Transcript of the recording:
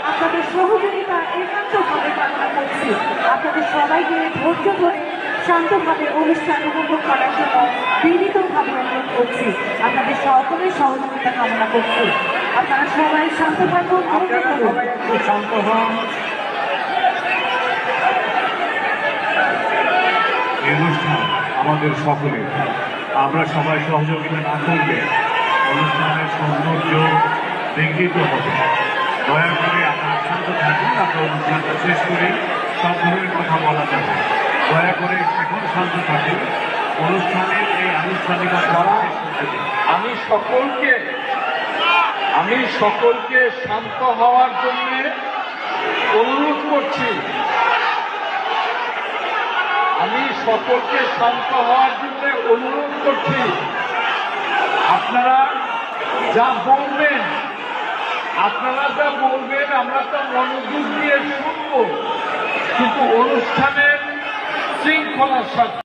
আপনাদের সহযোগিতা একান্তভাবে কামনা করছি। আপনাদের সবাইকে ধৈর্য ধরে শান্তভাবে অনুষ্ঠান উপভোগ করার জন্য বিনীতভাবে অনুরোধ করছি। আপনাদের সকলের সহযোগিতা কামনা করছি। আপনারা সবাই শান্ত থাকুন। আপনারা সবাই একটু শান্ত হন। এই অনুষ্ঠান আমাদের সকলের, আমরা সবাই সহযোগিতা না করলে অনুষ্ঠানের সৌন্দর্য বিঘ্নিত হবে। দয়া করে আপনারা শান্ত থাকুন, আমরা অনুষ্ঠানটা শেষ করি, সব ধরনের কথা বলা যাবে। দয়া করে এখন শান্ত থাকুন, অনুষ্ঠানের এই আনুষ্ঠানিকতা আমি সকলকে শান্ত হওয়ার জন্য অনুরোধ করছি। আপনারা যা বলবেন আমরা তো মনোযোগ দিয়ে শুনবো, কিন্তু অনুষ্ঠানের শৃঙ্খলার সাথে